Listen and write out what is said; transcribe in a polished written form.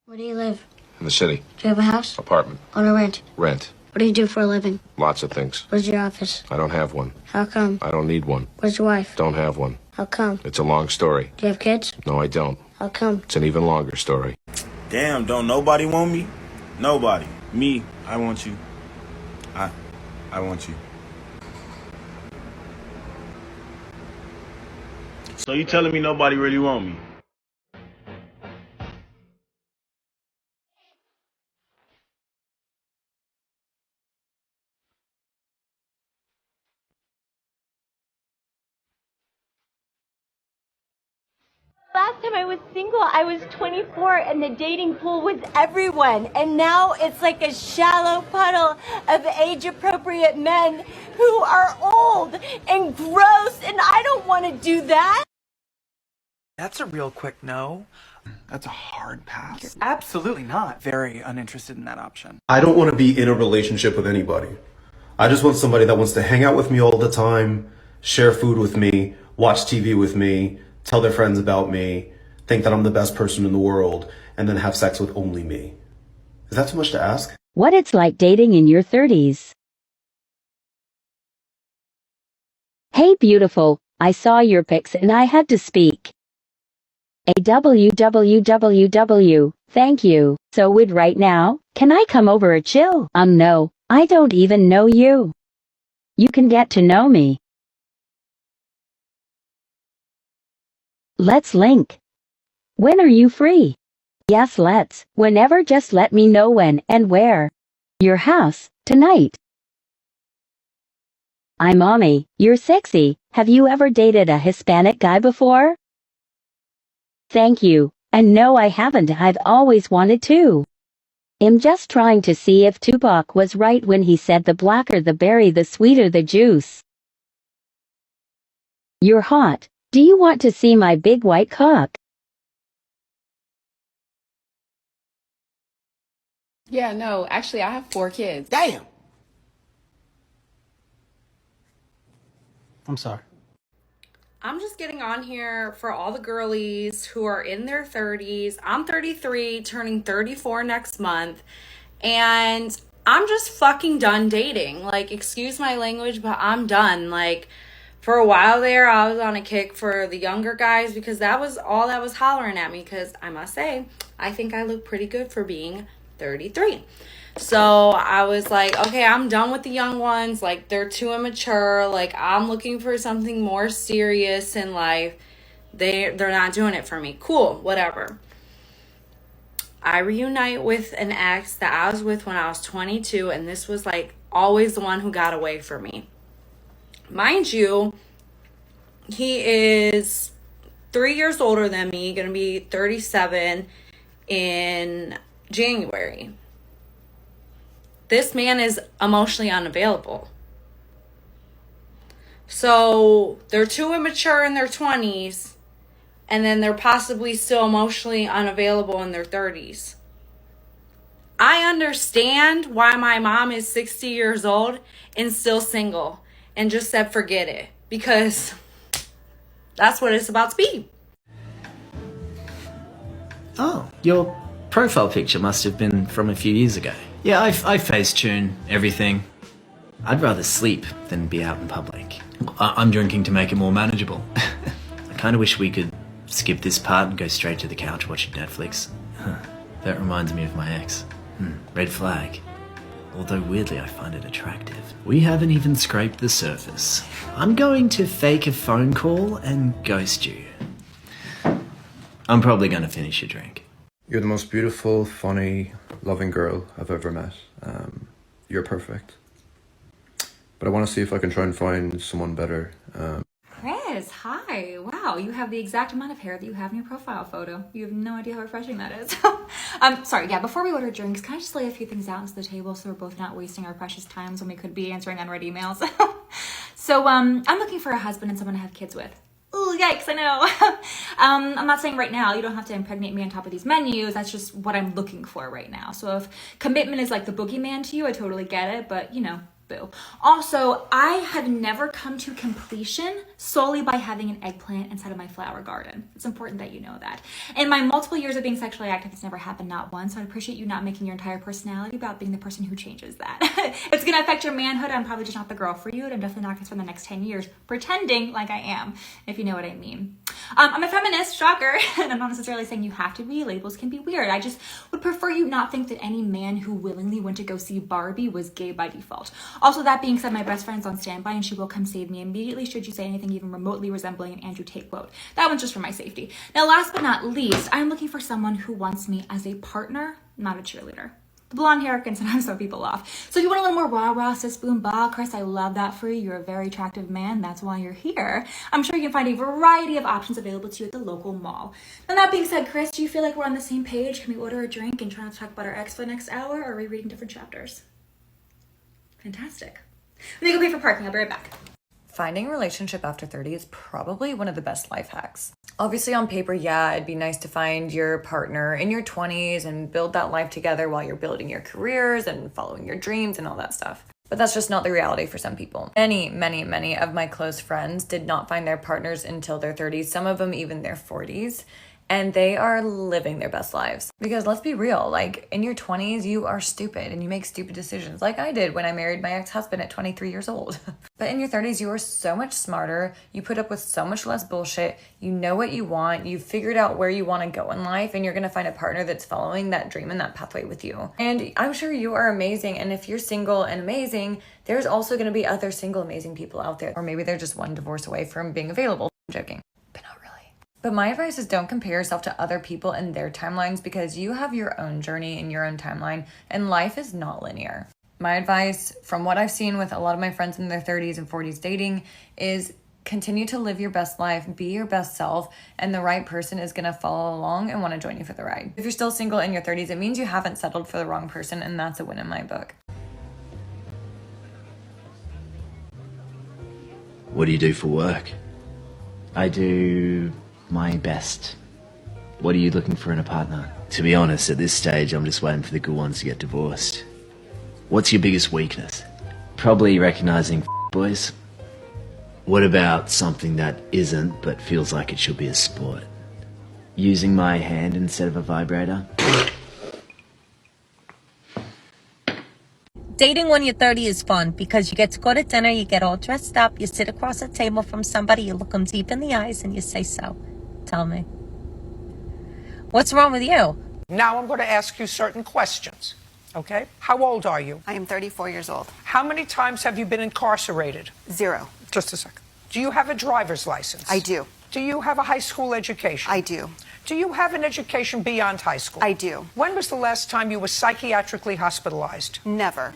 Where do you live? In the city. Do you have a house? Apartment. On a rent? Rent. What do you do for a living? Lots of things. Where's your office? I don't have one. How come? I don't need one. Where's your wife? Don't have one. How come? It's a long story. Do you have kids? No, I don't. How come? It's an even longer story. Damn, don't nobody want me? Nobody. Me, I want you. I want you. So you telling me nobody really want me? Last time I was single, I was 24 and the dating pool was everyone. And now it's like a shallow puddle of age-appropriate men who are old and gross, and I don't want to do that. That's a real quick no. That's a hard pass. Absolutely not. Very uninterested in that option. I don't want to be in a relationship with anybody. I just want somebody that wants to hang out with me all the time, share food with me, watch TV with me, tell their friends about me, think that I'm the best person in the world, and then have sex with only me. Is that too much to ask? What it's like dating in your 30s. Hey beautiful, I saw your pics and I had to speak. www. Thank you. So would right now, can I come over a chill? No, I don't even know you. You can get to know me. Let's link. When are you free? Yes, let's. Whenever, just let me know when and where. Your house, tonight. I'm Mommy, you're sexy. Have you ever dated a Hispanic guy before? Thank you. And no, I haven't. I've always wanted to. I'm just trying to see if Tupac was right when he said the blacker the berry, the sweeter the juice. You're hot. Do you want to see my big white cock? Yeah, no, actually, I have 4 kids. Damn. I'm sorry. I'm just getting on here for all the girlies who are in their 30s. I'm 33, turning 34 next month. And I'm just fucking done dating. Like, excuse my language, but I'm done. Like, for a while there, I was on a kick for the younger guys because that was all that was hollering at me. Because I must say, I think I look pretty good for being 33. So I was like, okay, I'm done with the young ones. Like, they're too immature. Like, I'm looking for something more serious in life. They're not doing it for me. Cool, whatever. I reunite with an ex that I was with when I was 22, and this was like always the one who got away from me. Mind you, he is 3 years older than me, gonna be 37 in January. This man is emotionally unavailable. So they're too immature in their 20s, and then they're possibly still emotionally unavailable in their 30s. I understand why my mom is 60 years old and still single and just said forget it, because that's what it's about to be. Oh, your profile picture must have been from a few years ago. Yeah, I face-tune everything. I'd rather sleep than be out in public. I'm drinking to make it more manageable. I kind of wish we could skip this part and go straight to the couch watching Netflix. That reminds me of my ex. Red flag. Although weirdly I find it attractive. We haven't even scraped the surface. I'm going to fake a phone call and ghost you. I'm probably going to finish your drink. You're the most beautiful, funny, loving girl I've ever met. You're perfect. But I want to see if I can try and find someone better. Chris, hi. Wow, you have the exact amount of hair that you have in your profile photo. You have no idea how refreshing that is. Sorry, yeah, before we order drinks, can I just lay a few things out onto the table so we're both not wasting our precious times when we could be answering unread emails? So, I'm looking for a husband and someone to have kids with. Ooh, yikes, I know. I'm not saying right now, you don't have to impregnate me on top of these menus. That's just what I'm looking for right now. So if commitment is like the boogeyman to you, I totally get it. But, you know, Boo. Also, I have never come to completion solely by having an eggplant inside of my flower garden. It's important that you know that. In my multiple years of being sexually active, it's never happened not once, so I appreciate you not making your entire personality about being the person who changes that. It's gonna affect your manhood. I'm probably just not the girl for you, and I'm definitely not gonna spend the next 10 years pretending like I am, if you know what I mean. I'm a feminist, shocker, and I'm not necessarily saying you have to be. Labels can be weird. I just would prefer you not think that any man who willingly went to go see Barbie was gay by default. Also, that being said, my best friend's on standby and she will come save me immediately should you say anything even remotely resembling an Andrew Tate quote. That one's just for my safety. Now, last but not least, I'm looking for someone who wants me as a partner, not a cheerleader. The blonde hair can sometimes throw people off. So if you want a little more rah-rah, sis, boom, bah, Chris, I love that for you. You're a very attractive man. That's why you're here. I'm sure you can find a variety of options available to you at the local mall. Now, that being said, Chris, do you feel like we're on the same page? Can we order a drink and try not to talk about our ex for the next hour, or are we reading different chapters? Fantastic. Let me go pay for parking. I'll be right back. Finding a relationship after 30 is probably one of the best life hacks. Obviously, on paper, yeah, it'd be nice to find your partner in your 20s and build that life together while you're building your careers and following your dreams and all that stuff. But that's just not the reality for some people. Many of my close friends did not find their partners until their 30s, some of them even their 40s. And they are living their best lives. Because let's be real, like in your 20s, you are stupid and you make stupid decisions like I did when I married my ex-husband at 23 years old. But in your 30s, you are so much smarter. You put up with so much less bullshit. You know what you want. You've figured out where you want to go in life, and you're going to find a partner that's following that dream and that pathway with you. And I'm sure you are amazing. And if you're single and amazing, there's also going to be other single amazing people out there. Or maybe they're just one divorce away from being available. I'm joking. But my advice is don't compare yourself to other people and their timelines, because you have your own journey and your own timeline, and life is not linear. My advice, from what I've seen with a lot of my friends in their 30s and 40s dating, is continue to live your best life, be your best self, and the right person is going to follow along and want to join you for the ride. If you're still single in your 30s, it means you haven't settled for the wrong person, and that's a win in my book. What do you do for work? I do my best. What are you looking for in a partner? To be honest, at this stage, I'm just waiting for the good ones to get divorced. What's your biggest weakness? Probably recognizing boys. What about something that isn't, but feels like it should be a sport? Using my hand instead of a vibrator? Dating when you're 30 is fun because you get to go to dinner, you get all dressed up, you sit across the table from somebody, you look them deep in the eyes, and you say so. Tell me. What's wrong with you? Now I'm going to ask you certain questions, okay? How old are you? I am 34 years old. How many times have you been incarcerated? 0. Just a second. Do you have a driver's license? I do. Do you have a high school education? I do. Do you have an education beyond high school? I do. When was the last time you were psychiatrically hospitalized? Never.